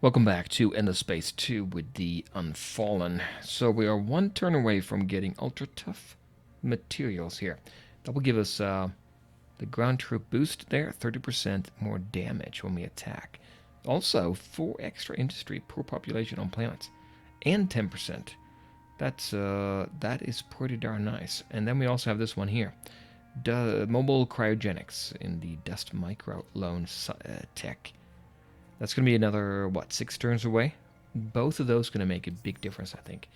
Welcome back to Endless Space 2 with the Unfallen. So we are one turn away from getting ultra tough materials here. That will give us the ground troop boost there, 30% more damage when we attack. Also, 4 extra industry per population on planets, and 10%. That is pretty darn nice. And then we also have this one here, mobile cryogenics in the dust micro loan tech. That's going to be another, what, 6 turns away? Both of those going to make a big difference, I think.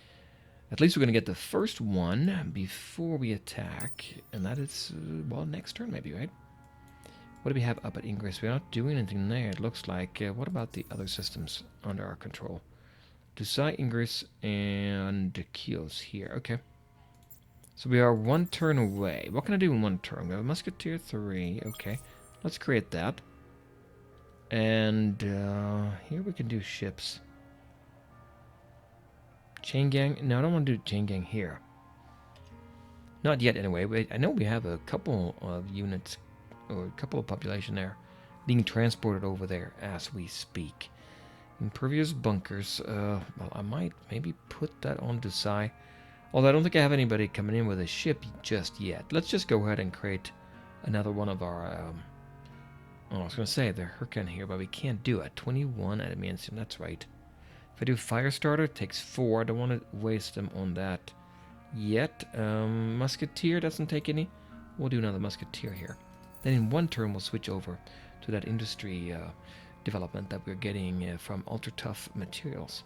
At least we're going to get the first one before we attack. And that is, well, next turn maybe, right? What do we have up at Ingress? We're not doing anything there, it looks like. What about the other systems under our control? Decide Ingress and Keels here. Okay. So we are 1 turn away. What can I do in 1 turn? We have a Musketeer 3. Okay. Let's create that. And here we can do ships. Chain gang? No, I don't want to do chain gang here. Not yet, anyway. I know we have a couple of units, or a couple of population there, being transported over there as we speak. Impervious bunkers. Well, I might maybe put that on Desai. Although I don't think I have anybody coming in with a ship just yet. Let's just go ahead and create another one of our... I was going to say the Hurricane here, but we can't do it. 21 adamantium, that's right. If I do Firestarter, it takes 4. I don't want to waste them on that yet. Musketeer doesn't take any. We'll do another Musketeer here. Then in 1 turn, we'll switch over to that industry development that we're getting from ultra tough materials.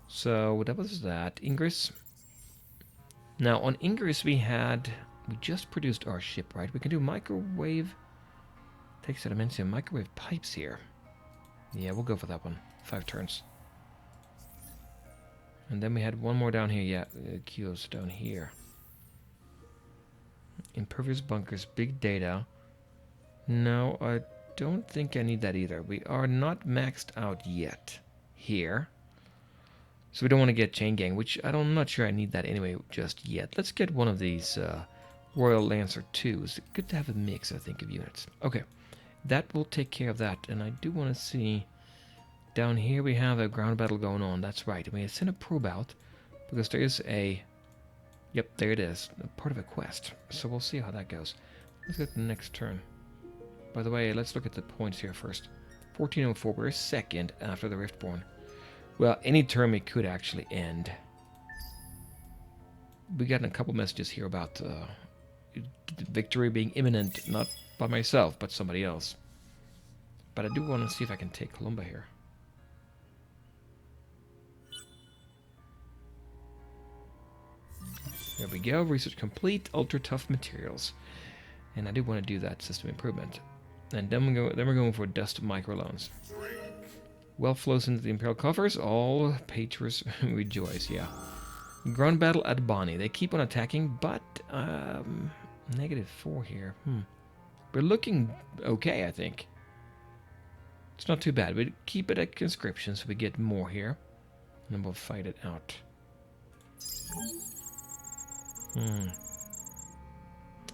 So that was that. Ingress. Now on Ingress we just produced our ship, right? We can do microwave. Takes adamantium microwave pipes here. Yeah, we'll go for that one. 5 turns. And then we had one more down here. Yeah, Kios down here. Impervious bunkers, big data. No, I don't think I need that either. We are not maxed out yet here. So we don't want to get chain gang, which I'm not sure I need that anyway just yet. Let's get one of these Royal Lancer 2s. Good to have a mix, I think, of units. Okay. That will take care of that. And I do want to see... Down here we have a ground battle going on. That's right. And we sent a probe out because there is a... Yep, there it is. Part of a quest. So we'll see how that goes. Let's get the next turn. By the way, let's look at the points here first. 1404. We're second after the Riftborn. Well, any turn we could actually end. We got a couple messages here about victory being imminent. Not by myself, but somebody else. But I do want to see if I can take Columba here. There we go. Research complete. Ultra tough materials. And I do want to do that system improvement. And then we're going for dust microloans. Wealth flows into the Imperial coffers. All patrons rejoice. Yeah. Ground battle at Bonnie. They keep on attacking, but -4 here. We're looking okay, I think. It's not too bad. We keep it at conscription so we get more here. And then we'll fight it out.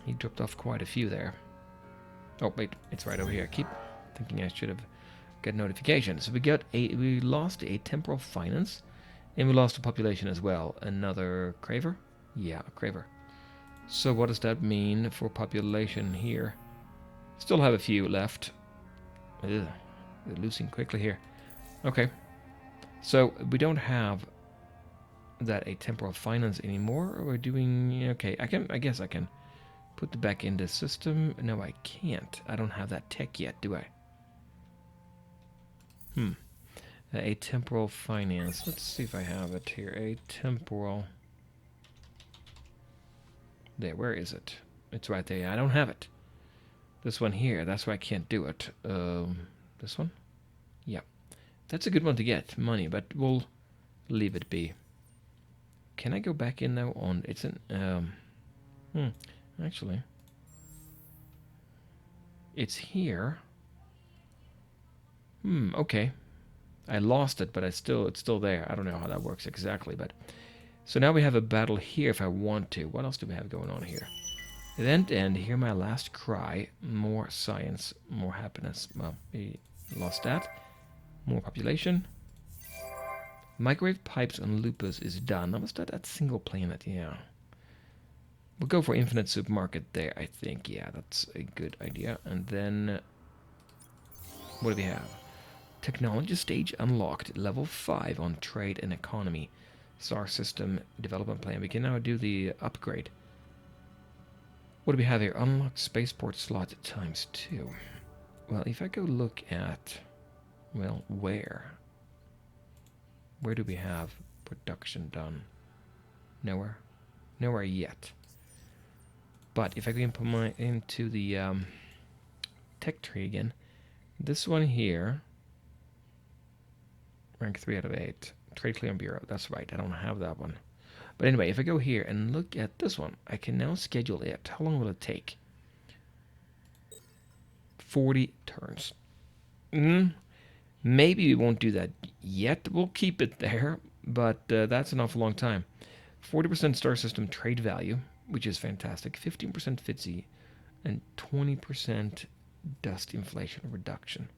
He dropped off quite a few there. Oh, wait. It's right over here. I keep thinking I should have got notifications. So we lost a temporal finance. And we lost a population as well. Another Craver? Yeah, a Craver. So what does that mean for population here? Still have a few left. Ugh, they're losing quickly here. Okay. So we don't have that atemporal finance anymore. Or we're doing... Okay, I guess I can put it back in the system. No, I can't. I don't have that tech yet, do I? Atemporal finance. Let's see if I have it here. Atemporal. There, where is it? It's right there. I don't have it. This one here. That's why I can't do it. This one? Yeah. That's a good one to get. Money, but we'll leave it be. Can I go back in now on... It's an... Actually. It's here. Okay. I lost it, but it's still there. I don't know how that works exactly, but... So now we have a battle here if I want to. What else do we have going on here? Event end. Hear my last cry. More science. More happiness. Well, we lost that. More population. Microwave pipes and loopers is done. I was that single planet, yeah. We'll go for infinite supermarket there, I think. Yeah, that's a good idea. And then, what do we have? Technology stage unlocked. Level 5 on trade and economy. Star system development plan. We can now do the upgrade. What do we have here? Unlock spaceport slot ×2. Well, if I go look at, well, where? Where do we have production done? Nowhere. Nowhere yet. But if I go into the tech tree again, this one here, rank 3 out of 8. Trade Clearance Bureau. That's right, I don't have that one. But anyway, if I go here and look at this one, I can now schedule it. How long will it take? 40 turns. Maybe we won't do that yet. We'll keep it there, but that's an awful long time. 40% star system trade value, which is fantastic. 15% FTSE, and 20% dust inflation reduction.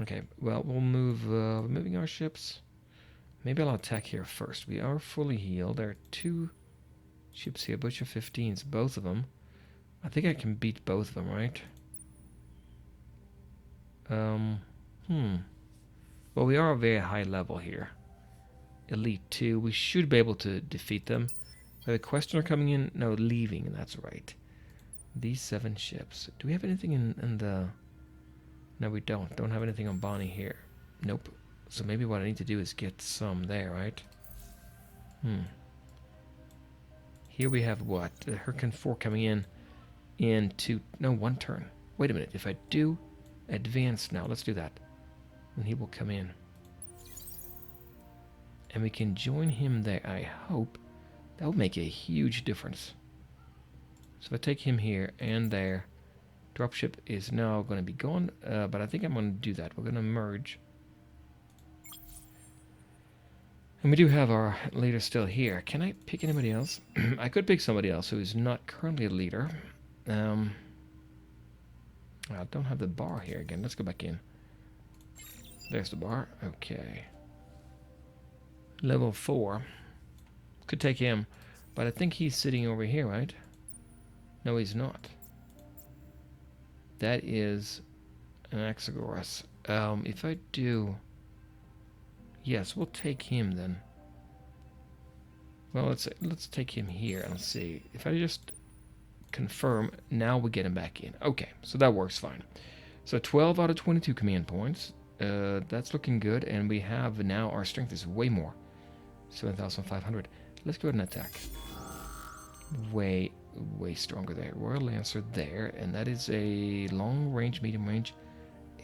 Okay, well, we'll move, moving our ships. Maybe I'll attack here first. We are fully healed. There are 2 ships here, Butcher 15s, both of them. I think I can beat both of them, right? Well, we are a very high level here. Elite 2. We should be able to defeat them. We have a questioner coming in. No, leaving. That's right. These 7 ships. Do we have anything in the... No, we don't. Don't have anything on Bonnie here. Nope. So maybe what I need to do is get some there, right? Here we have what? The Hurricane 4 coming in 2... No, 1 turn. Wait a minute. If I do advance now, let's do that. And he will come in. And we can join him there, I hope. That will make a huge difference. So if I take him here and there, dropship is now going to be gone, but I think I'm going to do that. We're going to merge. And we do have our leader still here. Can I pick anybody else? I could pick somebody else who is not currently a leader. I don't have the bar here again. Let's go back in. There's the bar. Okay. Level 4. Could take him, but I think he's sitting over here, right? No, he's not. That is an Axagoras. If I do... Yes, we'll take him then. Well, let's take him here and see. If I just confirm, now we get him back in. Okay, so that works fine. So 12 out of 22 command points. That's looking good, and we have now our strength is way more. 7,500. Let's go ahead and attack. Way stronger there. Royal Lancer there, and that is a long range, medium range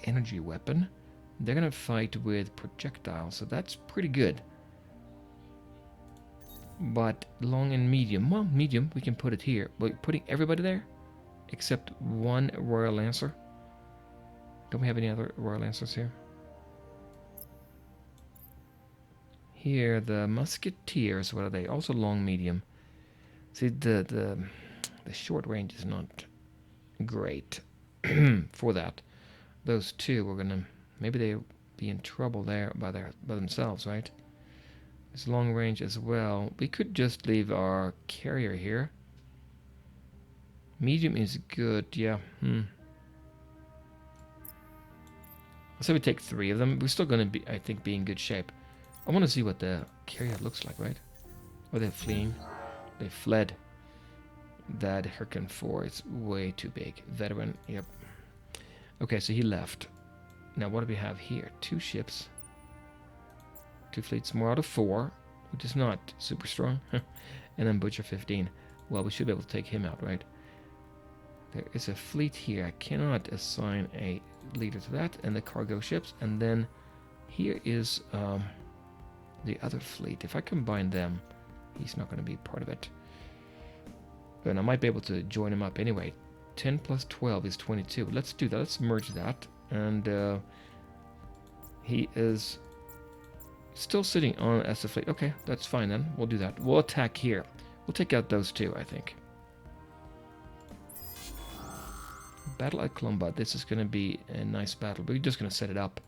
energy weapon. They're gonna fight with projectiles, so that's pretty good. But long and medium, well, medium, we can put it here. We're putting everybody there, except 1 Royal Lancer. Don't we have any other Royal Lancers here? Here, the Musketeers, what are they? Also long, medium. See, the short range is not great for that. Those 2 we're gonna... Maybe they'll be in trouble there by themselves, right? It's long range as well. We could just leave our carrier here. Medium is good, yeah. Let's say we take 3 of them. We're still going to be, I think, be in good shape. I want to see what the carrier looks like, right? Oh, they're fleeing. They fled. That Hurricane 4 is way too big. Veteran, yep. Okay, so he left. Now, what do we have here? 2 ships. 2 fleets more out of 4, which is not super strong. And then Butcher 15. Well, we should be able to take him out, right? There is a fleet here. I cannot assign a leader to that. And the cargo ships. And then here is the other fleet. If I combine them, he's not going to be part of it. But I might be able to join him up anyway. 10 plus 12 is 22. Let's do that. Let's merge that. And he is still sitting on as a fleet. Okay, that's fine then. We'll do that. We'll attack here. We'll take out those 2, I think. Battle at Columba. This is going to be a nice battle. We're just going to set it up.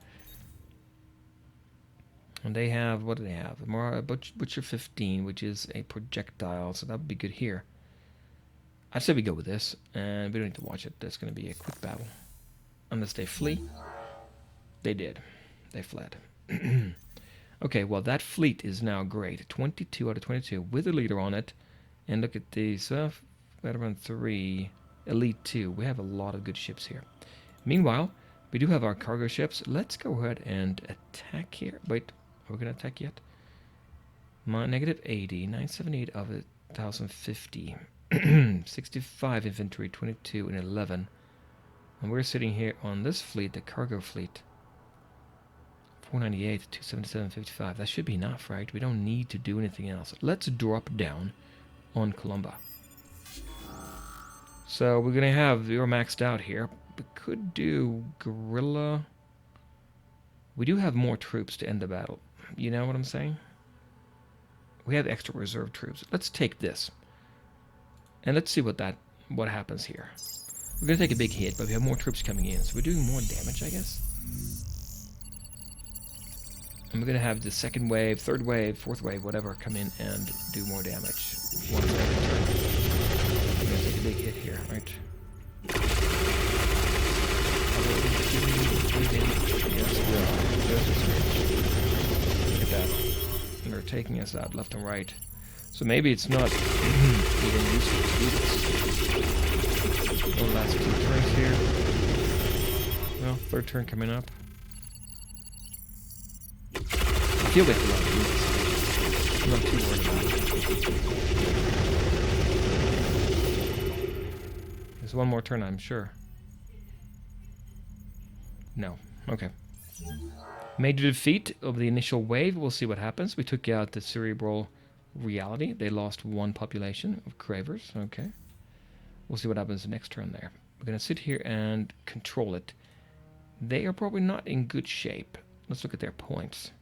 And they have, what do they have? More Butcher 15, which is a projectile, so that would be good here. I'd say we go with this, and we don't need to watch it. That's going to be a quick battle. Unless they flee. They did. They fled. Okay, well, that fleet is now great. 22 out of 22 with a leader on it. And look at these. Veteran 3, Elite 2. We have a lot of good ships here. Meanwhile, we do have our cargo ships. Let's go ahead and attack here. Wait, are we going to attack yet? Negative 80, 978 of 1,050. 65 infantry, 22 and 11. And we're sitting here on this fleet, the cargo fleet. 498, 277, 55. That should be enough, right? We don't need to do anything else. Let's drop down on Columba. So we're going to have, we're maxed out here. We could do guerrilla. We do have more troops to end the battle. You know what I'm saying? We have extra reserve troops. Let's take this. And let's see what happens here. We're going to take a big hit, but we have more troops coming in. So we're doing more damage, I guess. And we're going to have the second wave, third wave, fourth wave, whatever, come in and do more damage. Once every turn. We're going to take a big hit here, right? Yes, we are. Look at that. And they're taking us out left and right. So maybe it's not even useful to do this. One last 2 turns here. Well, third turn coming up. I feel like a lot of this. I'm not too worried about it. There's one more turn, I'm sure. No. Okay. Major defeat of the initial wave. We'll see what happens. We took out the cerebral reality. They lost 1 population of cravers. Okay. We'll see what happens the next turn there. We're going to sit here and control it. They are probably not in good shape. Let's look at their points.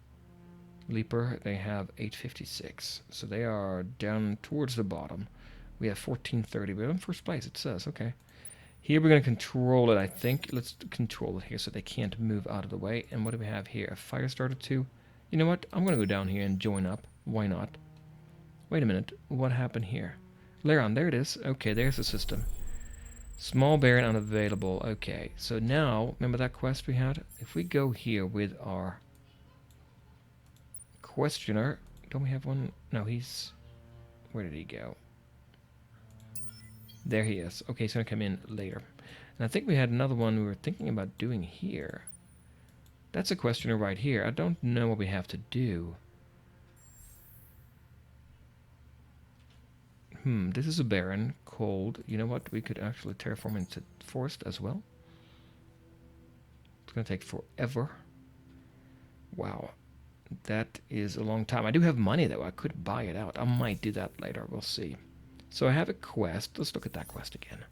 Leaper, they have 856. So they are down towards the bottom. We have 1430. We're in first place, it says. Okay. Here we're going to control it, I think. Let's control it here so they can't move out of the way. And what do we have here? A fire starter 2. You know what? I'm going to go down here and join up. Why not? Wait a minute. What happened here? Laron, there it is. Okay, there's the system. Small Baron unavailable. Okay, so now, remember that quest we had? If we go here with our questioner, don't we have one? No, he's... Where did he go? There he is. Okay, he's going to come in later. And I think we had another one we were thinking about doing here. That's a questioner right here. I don't know what we have to do. This is a Baron, cold. You know what? We could actually terraform into forest as well. It's going to take forever. Wow. That is a long time. I do have money, though. I could buy it out. I might do that later. We'll see. So I have a quest. Let's look at that quest again.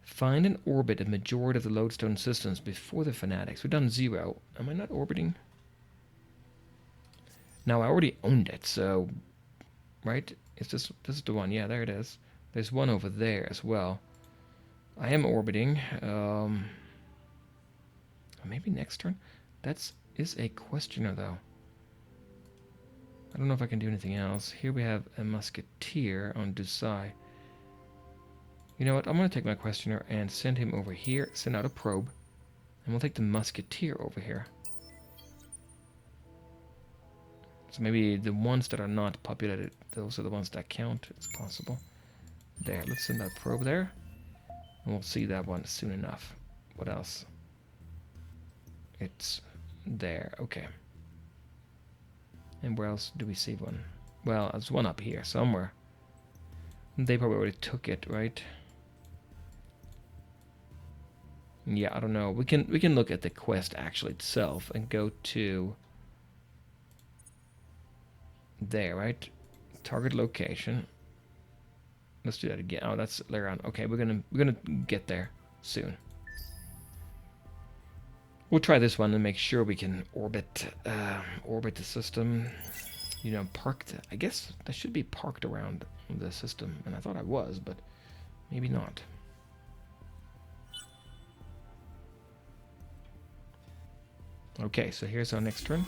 Find and orbit a majority of the lodestone systems before the fanatics. We've done 0. Am I not orbiting? Now, I already owned it, so... Right? Is this is the one? Yeah, there it is. There's one over there as well. I am orbiting. Maybe next turn? That is a questioner, though. I don't know if I can do anything else. Here we have a musketeer on Dusai. You know what? I'm going to take my questioner and send him over here. Send out a probe. And we'll take the musketeer over here. So maybe the ones that are not populated, those are the ones that count. It's possible. There, let's send that probe there. And we'll see that one soon enough. What else? It's there. Okay. And where else do we see one? Well, there's one up here somewhere. They probably already took it, right? Yeah, I don't know. We can look at the quest actually itself and go to there, right? Target location. Let's do that again. Oh, that's later on. Okay, we're gonna get there soon. We'll try this one and make sure we can orbit the system. You know, parked. I guess that should be parked around the system, and I thought I was, but maybe not. Okay, so here's our next turn.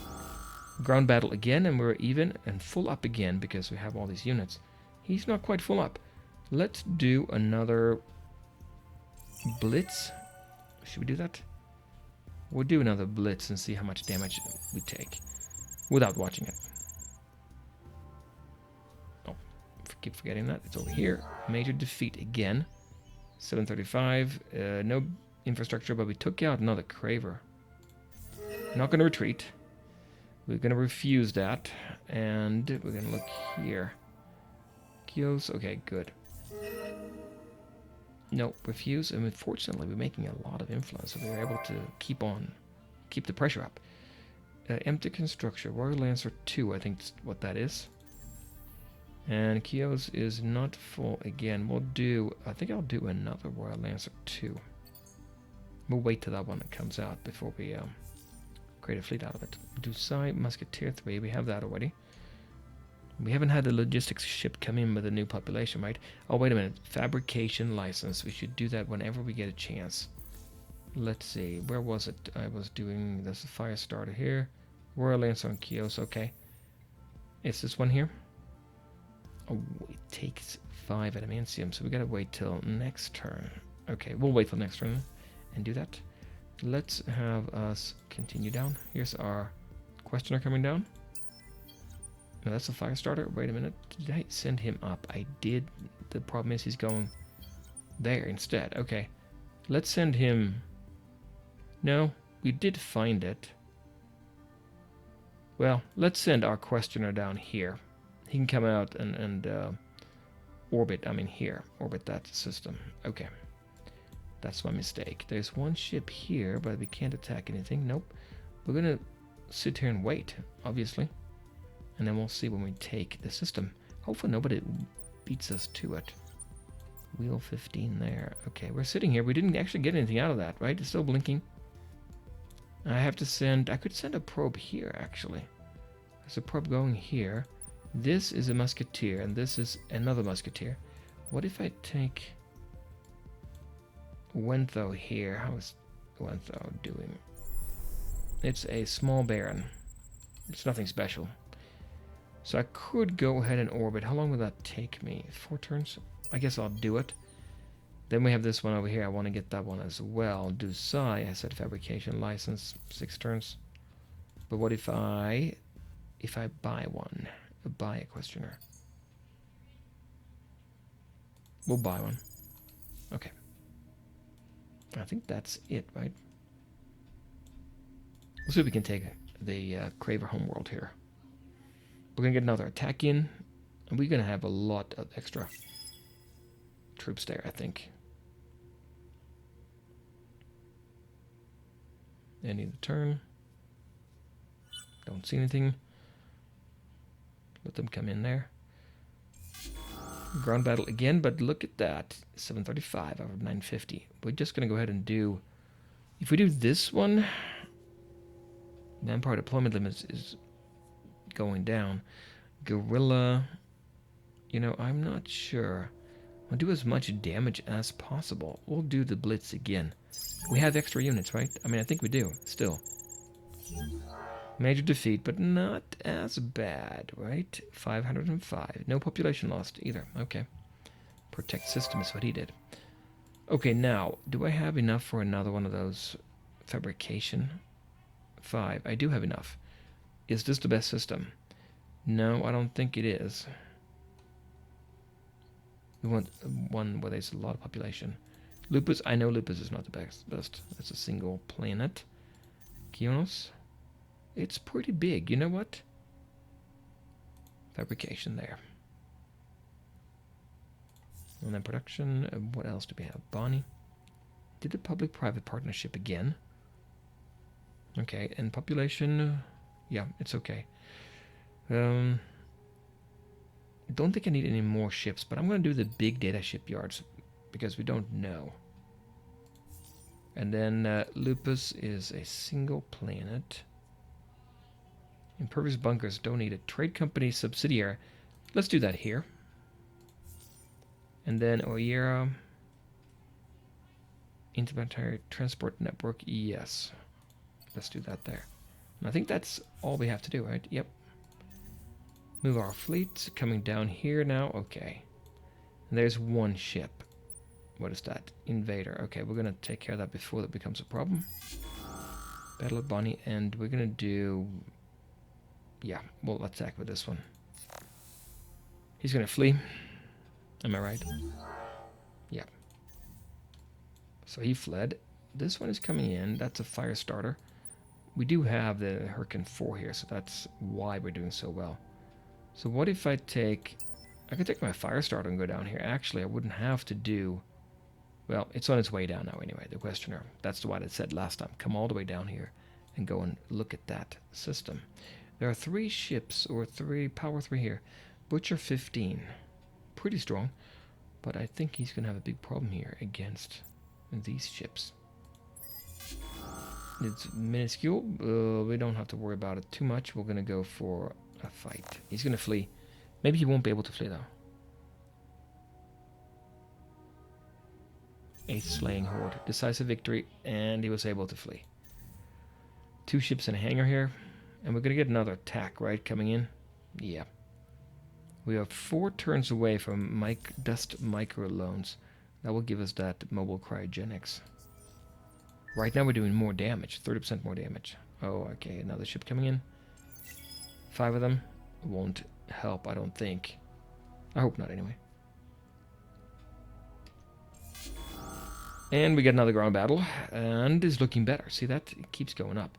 Ground battle again, and we're even and full up again because we have all these units. He's not quite full up. Let's do another blitz. Should we do that? We'll do another blitz and see how much damage we take without watching it. Oh, keep forgetting that. It's over here. Major defeat again. 735. No infrastructure, but we took out another Craver. Not going to retreat. We're going to refuse that. And we're going to look here. Kios. Okay, good. No, refuse. And unfortunately, we're making a lot of influence, so we're able to keep the pressure up. Empty construction. Royal Lancer 2, I think is what that is. And Kios is not full again. I think I'll do another Royal Lancer 2. We'll wait till that one comes out before we create a fleet out of it. Dusai Musketeer 3, we have that already. We haven't had the logistics ship come in with a new population, right? Oh, wait a minute. Fabrication license. We should do that whenever we get a chance. Let's see. Where was it? I was doing this fire starter here. Royal Lancer on Kios. Okay. It's this one here. Oh, it takes 5 adamantium, so we gotta wait till next turn. Okay, we'll wait till next turn and do that. Let's have us continue down. Here's our questioner coming down. No, that's a fire starter. Wait a minute. Did I send him up? I did. The problem is he's going there instead. Okay. Let's send him... No, we did find it. Well, let's send our questioner down here. He can come out and orbit, orbit that system. Okay. That's my mistake. There's one ship here, but we can't attack anything. Nope. We're going to sit here and wait, obviously. And then we'll see when we take the system. Hopefully nobody beats us to it. Wheel 15 there. Okay, we're sitting here. We didn't actually get anything out of that, right? It's still blinking. I could send a probe here, actually. There's a probe going here. This is a musketeer, and this is another musketeer. What if I take Wentho here? How is Wentho doing? It's a small baron. It's nothing special. So I could go ahead and orbit. How long will that take me? 4 turns? I guess I'll do it. Then we have this one over here. I want to get that one as well. Dusai, I said fabrication license, 6 turns. But what if I buy one? Buy a questioner. We'll buy one. Okay. I think that's it, right? Let's see if we can take the Craver homeworld here. We're going to get another attack in, and we're going to have a lot of extra troops there, I think. Ending the turn. Don't see anything. Let them come in there. Ground battle again, but look at that. 735 out of 950. We're just going to go ahead and do... If we do this one, manpower deployment limit is going down. Guerrilla, I'm not sure. I'll do as much damage as possible. We'll do the blitz again. We have extra units, right? I think we do, still. Major defeat, but not as bad, right? 505. No population lost either. Okay. Protect system is what he did. Okay, now, do I have enough for another one of those fabrication? 5. I do have enough. Is this the best system? No, I don't think it is. We want one where there's a lot of population. Lupus, I know Lupus is not the best. That's a single planet. Kionos. It's pretty big. You know what? Fabrication there. And then production. What else do we have? Bonnie. Did the public-private partnership again. Okay, and population. Yeah, it's okay. Don't think I need any more ships, but I'm going to do the big data shipyards because we don't know. And then Lupus is a single planet. Impervious bunkers don't need a trade company subsidiary. Let's do that here. And then Oyera. Interplanetary transport network. Yes. Let's do that there. I think that's all we have to do, right? Yep. Move our fleet. Coming down here now. Okay. And there's one ship. What is that? Invader. Okay, we're going to take care of that before that becomes a problem. Battle of Bonnie. And we're going to do... Yeah, we'll attack with this one. He's going to flee. Am I right? Yeah. So he fled. This one is coming in. That's a fire starter. We do have the Hurricane 4 here, so that's why we're doing so well. So what if I take... I could take my fire starter and go down here. Actually, I wouldn't have to do... Well, it's on its way down now anyway, the questioner. That's the one it said last time. Come all the way down here and go and look at that system. There are 3 ships, or 3, power 3 here. Butcher 15. Pretty strong. But I think he's going to have a big problem here against these ships. It's minuscule. We don't have to worry about it too much. We're going to go for a fight. He's going to flee. Maybe he won't be able to flee though. A slaying horde. Decisive victory. And he was able to flee. 2 ships in a hangar here. And we're going to get another attack, right? Coming in. Yeah. We are 4 turns away from dust micro loans. That will give us that mobile cryogenics. Right now we're doing more damage, 30% more damage. Oh, okay, another ship coming in. 5 of them. Won't help, I don't think. I hope not, anyway. And we get another ground battle, and it's looking better. See that? It keeps going up.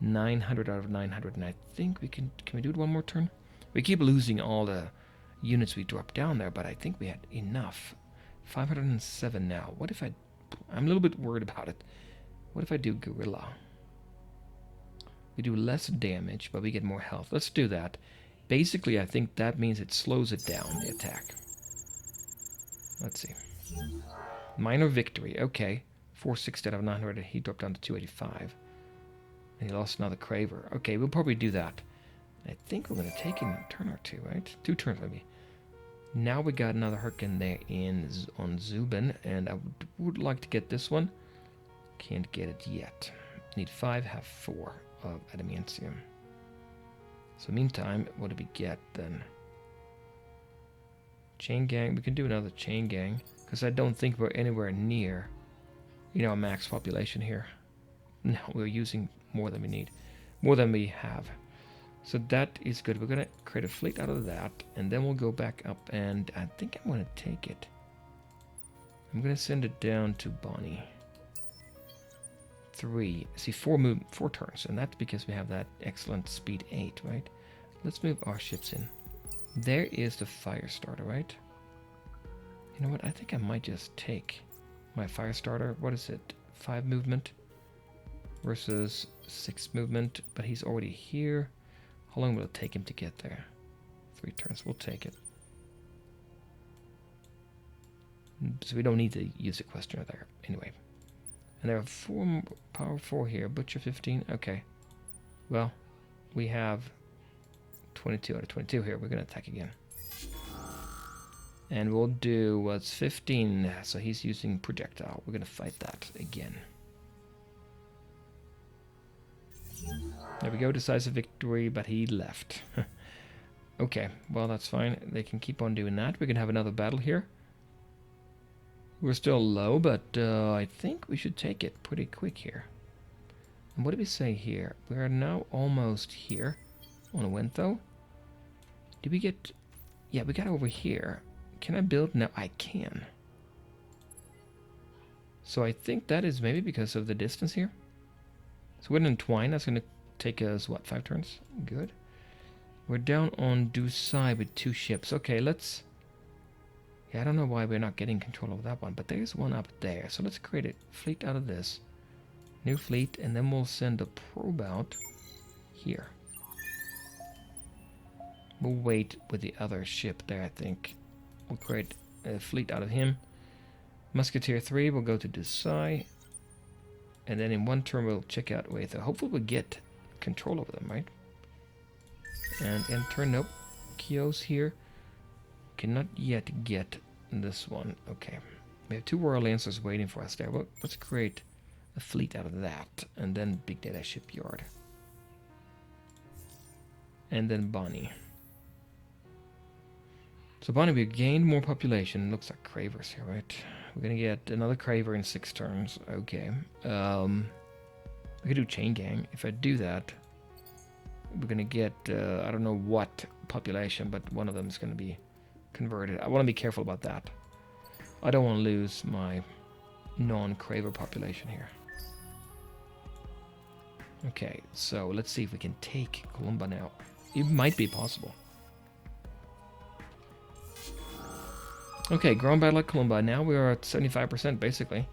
900 out of 900, and I think we can we do it one more turn? We keep losing all the units we drop down there, but I think we had enough. 507 now. What if I'm a little bit worried about it. What if I do Guerrilla? We do less damage, but we get more health. Let's do that. Basically, I think that means it slows it down, the attack. Let's see. Minor victory. Okay. 460 out of 900. He dropped down to 285. And he lost another Craver. Okay, we'll probably do that. I think we're going to take him a turn or 2, right? 2 turns, maybe. Now we got another Hurricane there on Zubin, and I would like to get this one. Can't get it yet. Need 5, have 4 of adamantium. So meantime, what do we get then? Chain gang. We can do another chain gang, because I don't think we're anywhere near, max population here. No, we're using more than we need, more than we have. So that is good. We're going to create a fleet out of that, and then we'll go back up, and I think I'm going to take it. I'm going to send it down to Bonnie. 3. See, 4 turns, and that's because we have that excellent speed 8, right? Let's move our ships in. There is the fire starter, right? You know what? I think I might just take my fire starter. What is it? 5 movement versus 6 movement, but he's already here. How long will it take him to get there? 3 turns. We'll take it. So we don't need to use the questioner there. Anyway. And there are 4 power 4 here. Butcher 15. Okay. Well, we have 22 out of 22 here. We're going to attack again. And we'll do what's 15. So he's using projectile. We're going to fight that again. There we go. Decisive victory, but he left. Okay. Well, that's fine. They can keep on doing that. We can have another battle here. We're still low, but I think we should take it pretty quick here. And what do we say here? We are now almost here on Wentho. Did we get... Yeah, we got over here. Can I build? No, I can. So I think that is maybe because of the distance here. So we're going to entwine. That's going to take us, what, 5 turns? Good. We're down on Dusai with 2 ships. Okay, let's... Yeah, I don't know why we're not getting control of that one, but there's one up there. So let's create a fleet out of this. New fleet, and then we'll send a probe out here. We'll wait with the other ship there, I think. We'll create a fleet out of him. Musketeer 3 will go to Dusai. And then in 1 turn we'll check out Waitha. Hopefully we'll get control over them, right? And enter, nope. Kios here. Cannot yet get this one. Okay. We have 2 Royal Lancers waiting for us there. Well, let's create a fleet out of that. And then Big Data Shipyard. and then Bonnie. So Bonnie, we gained more population. Looks like Cravers here, right? We're gonna get another Craver in 6 turns. Okay. We could do Chain Gang. If I do that, we're gonna get I don't know what population, but one of them is gonna be converted. I want to be careful about that. I don't want to lose my non-Craver population here. Okay, so let's see if we can take Columba now. It might be possible. Okay, ground battle at Columba. Now we are at 75% basically.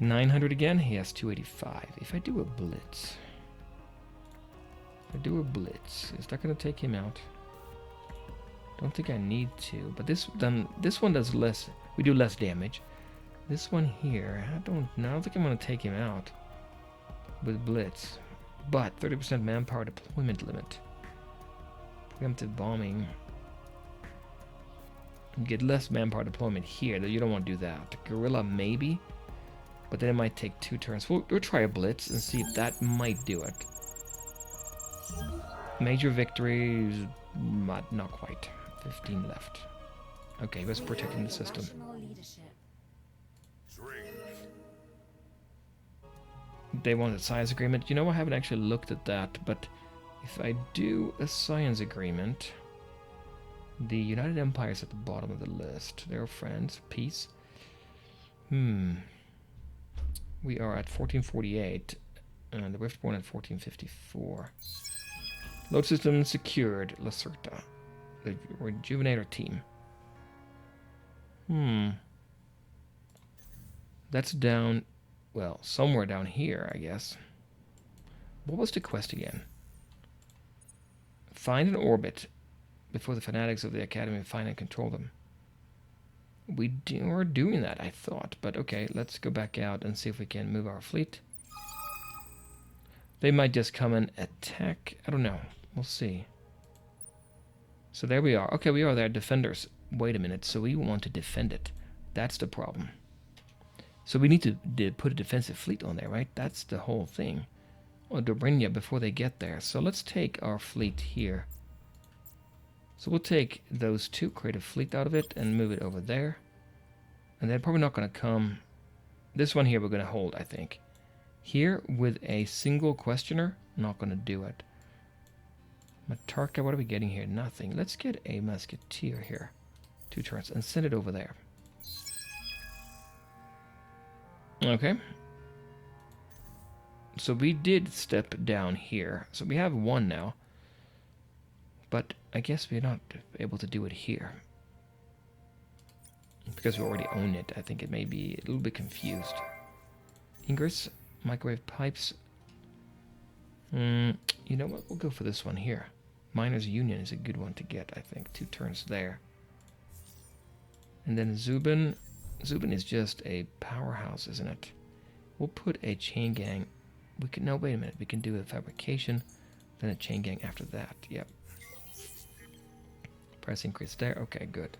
900 again. He has 285. If I do a blitz, is that going to take him out? Don't think I need to, but this one does less. We do less damage. This one here, I don't think I'm going to take him out with blitz. But 30% manpower deployment limit. Preemptive bombing. You get less manpower deployment here. You don't want to do that. Guerrilla maybe, but then it might take 2 turns. We'll try a blitz and see if that might do it. Major victories, not quite. 15 left. Okay, he was protecting the system. They want a science agreement. You know, I haven't actually looked at that, but if I do a science agreement, the United Empire is at the bottom of the list. They're friends. Peace. We are at 1448, and the Riftborn at 1454. Load system secured. Lacerta. The Rejuvenator team. That's down, well, somewhere down here, I guess. What was the quest again? Find an orbit before the fanatics of the Academy find and control them. We are doing that, I thought. But okay, let's go back out and see if we can move our fleet. They might just come and attack. I don't know. We'll see. So there we are. Okay, we are there. Defenders. Wait a minute. So we want to defend it. That's the problem. So we need to put a defensive fleet on there, right? That's the whole thing. Or Dobrinya before they get there. So let's take our fleet here. So we'll take those 2, create a fleet out of it, and move it over there. And they're probably not going to come. This one here we're going to hold, I think. Here, with a single questioner, not going to do it. Matarka, what are we getting here? Nothing. Let's get a musketeer here. 2 turns, and send it over there. Okay. So we did step down here. So we have 1 now. But I guess we're not able to do it here. Because we already own it, I think it may be a little bit confused. Ingress, microwave pipes. You know what? We'll go for this one here. Miners' Union is a good one to get, I think. 2 turns there. And then Zubin. Zubin is just a powerhouse, isn't it? We'll put a chain gang. We can, no, wait a minute. We can do a fabrication, then a chain gang after that. Yep. Price increase there. Okay, good.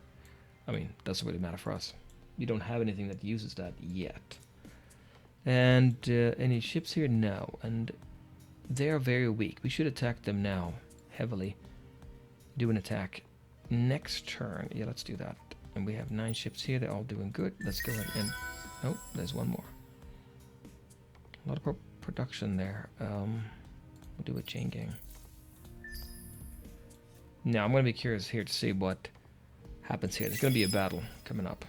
I mean, doesn't really matter for us. We don't have anything that uses that yet. And any ships here? No. And they are very weak. We should attack them now, heavily. Do an attack next turn. Yeah, let's do that. And we have 9 ships here. They're all doing good. Let's go ahead and... Oh, there's one more. A lot of production there. We'll do a chain gang. Now, I'm going to be curious here to see what happens here. There's going to be a battle coming up.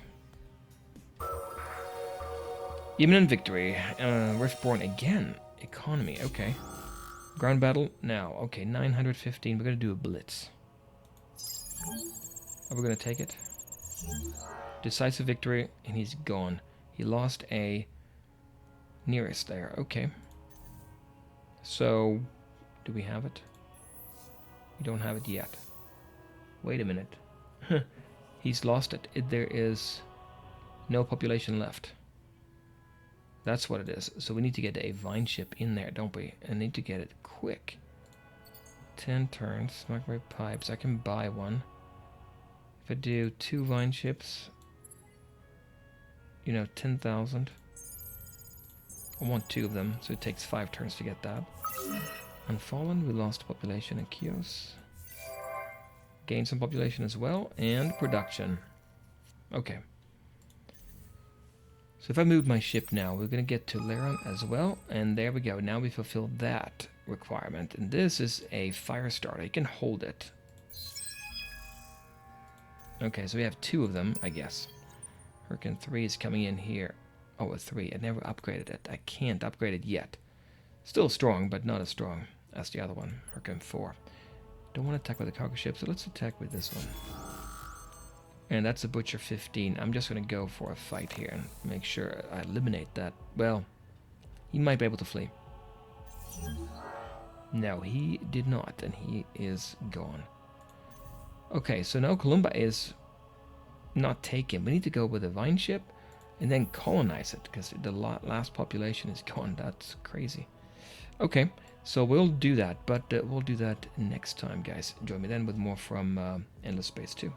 Imminent victory. Riftborn again. Economy. Okay. Ground battle now. Okay, 915. We're going to do a blitz. Are we going to take it? Decisive victory, and he's gone. He lost a nearest there. Okay. So, do we have it? We don't have it yet. Wait a minute. He's lost it. There is no population left. That's what it is. So we need to get a vine ship in there, don't we? And need to get it quick. 10 turns. Microwave pipes. I can buy one. If I do 2 vine ships, you know, 10,000. I want 2 of them, so it takes 5 turns to get that. Unfallen, we lost population in Chios. Gained some population as well, and production. Okay. So if I move my ship now, we're going to get to Leron as well, and there we go. Now we fulfill that requirement, and this is a fire starter. You can hold it. Okay, so we have 2 of them, I guess. Hurricane 3 is coming in here. Oh, a 3. I never upgraded it. I can't upgrade it yet. Still strong, but not as strong as the other one, Hurricane 4. Don't want to attack with the cargo ship, so let's attack with this one. And that's a Butcher 15. I'm just going to go for a fight here and make sure I eliminate that. Well, he might be able to flee. No, he did not, and he is gone. Okay, so now Columba is not taken. We need to go with a vine ship and then colonize it, because the last population is gone. That's crazy. Okay, so we'll do that, but we'll do that next time, guys. Join me then with more from Endless Space 2.